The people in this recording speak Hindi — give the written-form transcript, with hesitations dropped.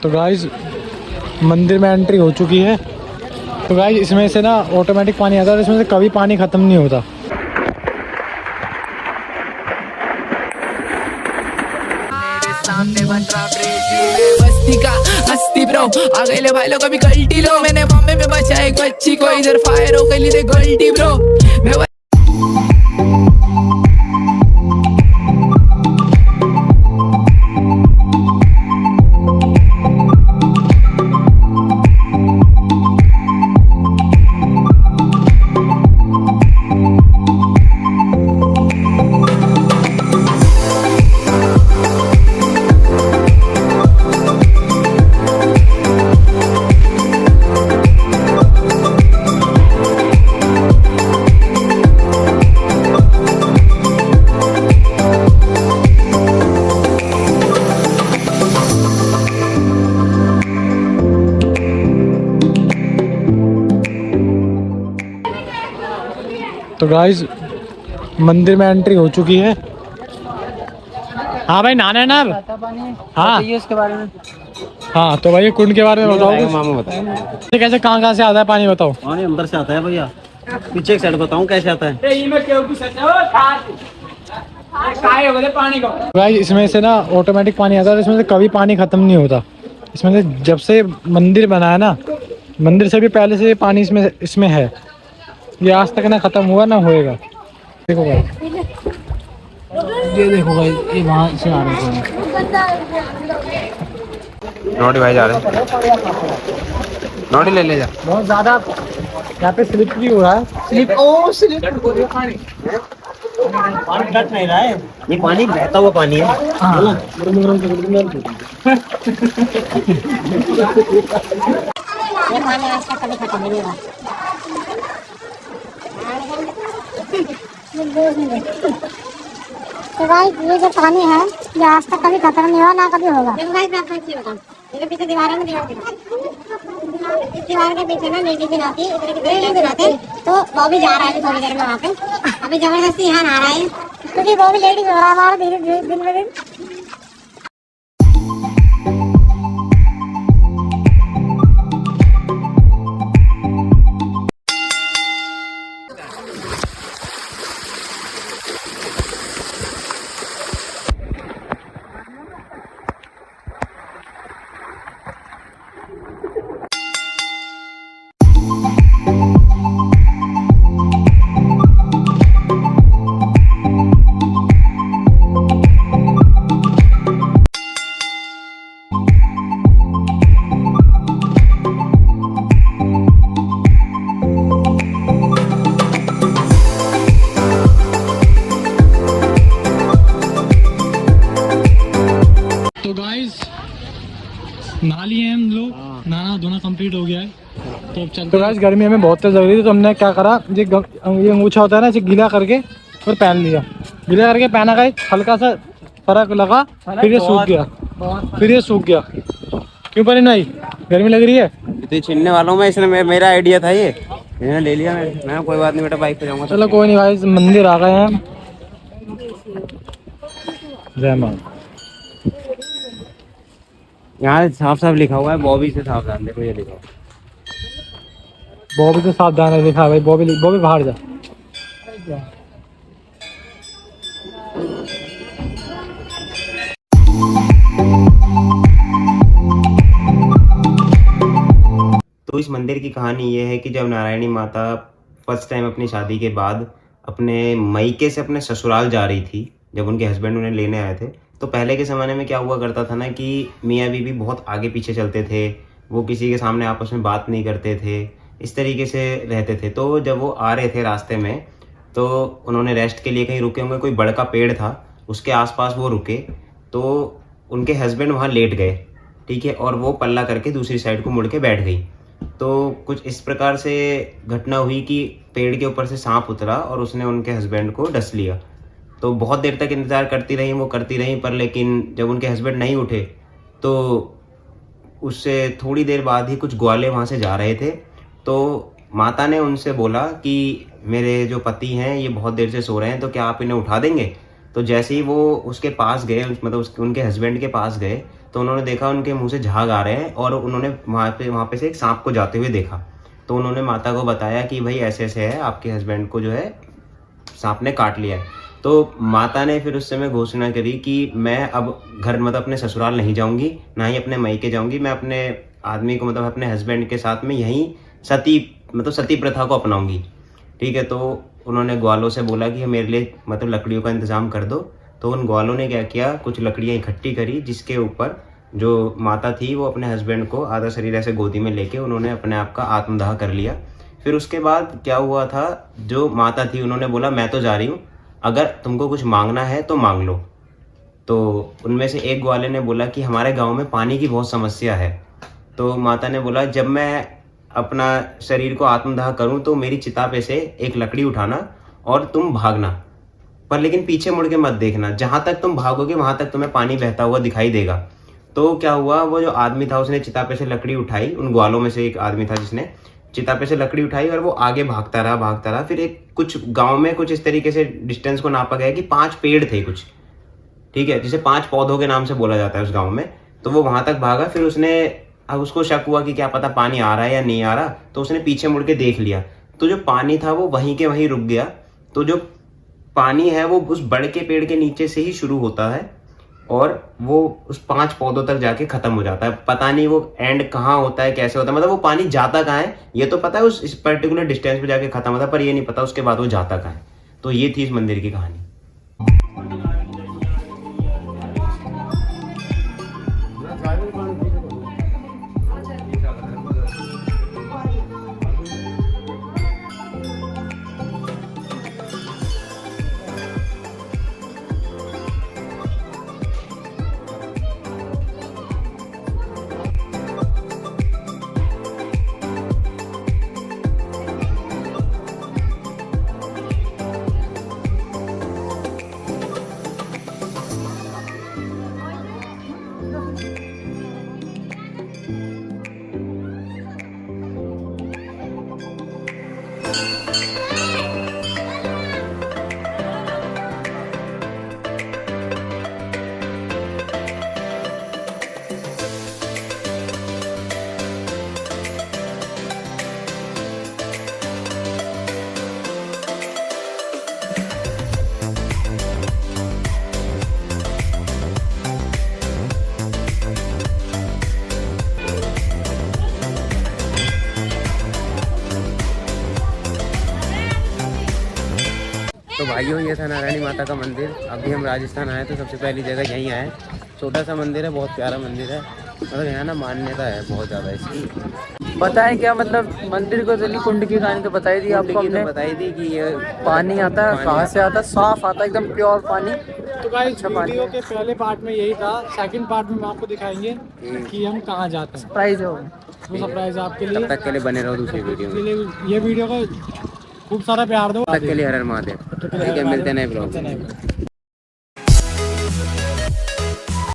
तो गाइस मंदिर में एंट्री हो चुकी है। तो गाइस इसमें से ना ऑटोमेटिक पानी आता है, इसमें से कभी पानी ख़त्म नहीं होता। बस्ती का हस्ती ब्रो आ गए ले भाई लोग अभी गलती लो। मैंने बॉम्बे में बचा एक बच्ची को, इधर फायर हो गई दे गलती ब्रो। तो गाइस मंदिर में एंट्री हो चुकी है। हाँ भाई नहाना है ना। हाँ उसके बारे में। हाँ तो भाई कुंड के बारे में बताओ। मामू बताओ कैसे कहाँ से आता है पानी, बताओ। पानी अंदर से आता है भैया, पीछे एक साइड बताऊं कैसे आता है। गाइस इसमें से ना ऑटोमेटिक पानी आता है, इसमें से कभी पानी ख़त्म नहीं होता। इसमें से जब से मंदिर बना है ना, मंदिर से भी पहले से पानी इसमें है। ये आज तक ना ख़त्म हुआ ना होएगा। देखो भाई, ये देखो भाई, ये वहाँ से आ रहे हैं। नोटी भाई जा रहे हैं, नोटी ले ले जा। बहुत ज़्यादा यहाँ पे स्लिप भी हो रहा है। स्लिप पानी डट नहीं रहा है, ये पानी बहता हुआ पानी है। ये पानी आज तक कभी खत्म नहीं हुआ। तो गाइस ये जो पानी है ये आज तक कभी खत्म नहीं हुआ ना कभी होगा। देखो गाइस मैं आपको एक चीज बताऊं, मेरे पीछे दीवार है ना, दीवार इस दीवार के पीछे ना लेडीज दिन आती है, इधर की लेडीज आते हैं। तो वो भी जा रहा है थोड़ी देर में वहाँ पे, अभी जबरदस्ती यहाँ नहा रहा है क्योंकि वो भी लेडीज हो रहा है हमारा धीरे धीरे दिन ब दिन। तो गाइस नहा लिए हैं हम लोग, नहाना धोना कंप्लीट हो गया है। तो अब चलते। तो गाइस गर्मी हमें बहुत तेज लग रही थी, तो हमने क्या करा, ये अंगूछा होता है ना, इसे गीला करके और पहन लिया। गीला करके पहना गाइस, हल्का सा फर्क लगा, फिर ये सूख गया, फिर ये सूख गया। क्यों परी नहीं गर्मी लग रही है? तो छीनने वालों में इसने मेरा आइडिया था, ये मैंने ले लिया। मैं कोई बात नहीं बेटा, बाइक पे जाऊंगा। चलो कोई नहीं भाई, मंदिर आ गए हैं। जय मां। यहाँ साफ साफ लिखा हुआ है, बॉबी से सावधान। देखो ये लिखा हुआ, बॉबी तो सावधान है लिखा है भाई। बॉबी बाहर जा। तो इस मंदिर की कहानी ये है कि जब नारायणी माता फर्स्ट टाइम अपनी शादी के बाद अपने मायके से अपने ससुराल जा रही थी, जब उनके हस्बैंड उन्हें लेने आए थे, तो पहले के ज़माने में क्या हुआ करता था ना कि मियाँ बीवी बहुत आगे पीछे चलते थे, वो किसी के सामने आपस में बात नहीं करते थे, इस तरीके से रहते थे। तो जब वो आ रहे थे रास्ते में, तो उन्होंने रेस्ट के लिए कहीं रुके होंगे, कोई बड़ का पेड़ था उसके आसपास वो रुके, तो उनके हस्बैंड वहाँ लेट गए, ठीक है, और वो पल्ला करके दूसरी साइड को मुड़ के बैठ गई। तो कुछ इस प्रकार से घटना हुई कि पेड़ के ऊपर से सांप उतरा और उसने उनके हस्बैंड को डस लिया। तो बहुत देर तक इंतज़ार करती रही वो, करती रही, पर लेकिन जब उनके हस्बैंड नहीं उठे तो उससे थोड़ी देर बाद ही कुछ ग्वाले वहाँ से जा रहे थे। तो माता ने उनसे बोला कि मेरे जो पति हैं ये बहुत देर से सो रहे हैं, तो क्या आप इन्हें उठा देंगे? तो जैसे ही वो उसके पास गए, मतलब उनके हस्बैंड के पास गए, तो उन्होंने देखा उनके मुंह से झाग आ रहे हैं और उन्होंने वहाँ पे से एक सांप को जाते हुए देखा। तो उन्होंने माता को बताया कि भाई ऐसे ऐसे है, आपके हस्बैंड को जो है सांप ने काट लिया है। तो माता ने फिर उस समय घोषणा करी कि मैं अब घर मतलब अपने ससुराल नहीं जाऊंगी, ना ही अपने मायके जाऊंगी, मैं अपने आदमी को मतलब अपने हस्बैंड के साथ में यहीं सती प्रथा को अपनाऊंगी। ठीक है, तो उन्होंने ग्वालों से बोला कि मेरे लिए मतलब लकड़ियों का इंतज़ाम कर दो। तो उन ग्वालों ने क्या किया, कुछ लकड़ियाँ इकट्ठी करी, जिसके ऊपर जो माता थी वो अपने हस्बैंड को आधा शरीर ऐसे गोदी में लेके उन्होंने अपने आप का आत्मदाह कर लिया। फिर उसके बाद क्या हुआ था, जो माता थी उन्होंने बोला मैं तो जा रही हूँ, अगर तुमको कुछ मांगना है तो मांग लो। तो उनमें से एक ग्वाले ने बोला कि हमारे गाँव में पानी की बहुत समस्या है। तो माता ने बोला जब मैं अपना शरीर को आत्मदाह करूं तो मेरी चिता पे से एक लकड़ी उठाना और तुम भागना, पर लेकिन पीछे मुड़ के मत देखना, जहां तक तुम भागोगे वहां तक तुम्हें पानी बहता हुआ दिखाई देगा। तो क्या हुआ, वो जो आदमी था उसने चिता पे से लकड़ी उठाई, उन ग्वालों में से एक आदमी था जिसने चिता पे से लकड़ी उठाई और वो आगे भागता रहा। फिर एक कुछ गाँव में कुछ इस तरीके से डिस्टेंस को नापा गया कि 5 पेड़ थे कुछ, ठीक है, जिसे 5 पौधों के नाम से बोला जाता है उस गाँव में। तो वो वहां तक भागा। फिर अब उसको शक हुआ कि क्या पता पानी आ रहा है या नहीं आ रहा, तो उसने पीछे मुड़ के देख लिया, तो जो पानी था वो वहीं के वहीं रुक गया। तो जो पानी है वो उस बड़ के पेड़ के नीचे से ही शुरू होता है और वो उस 5 पौधों तक जाके खत्म हो जाता है। पता नहीं वो एंड कहाँ होता है, कैसे होता है, मतलब वो पानी जाता कहाँ है ये तो पता है, उस पर्टिकुलर डिस्टेंस पे जाके खत्म होता है, पर ये नहीं पता उसके बाद वो जाता कहाँ है। तो ये थी इस मंदिर की कहानी। तो भाइयों ये था नारायणी माता का मंदिर। अभी हम राजस्थान आए तो सबसे पहली जगह यहीं आए। छोटा सा मंदिर है, बहुत प्यारा मंदिर है, मतलब यहाँ ना मान्यता है बहुत ज़्यादा इसकी। बताएं क्या मतलब मंदिर को जली कुंड की कहानी तो बताई दी आपको हमने, बताई थी कि ये पानी आता है कहाँ से आता है, साफ आता है एकदम प्योर पानी। तो गाइस वीडियो के पहले पार्ट में यही था, सेकंड पार्ट में हम आपको दिखाएंगे कि हम कहाँ जाते हैं। सरप्राइज हो, वो सरप्राइज है आपके लिए। तब तक के लिए बने रहो दूसरी वीडियो में। ये वीडियो को खूब सारा प्यार दो। तब तक के लिए हर हर महादेव। ठीक है, मिलते हैं नए ब्लॉग में।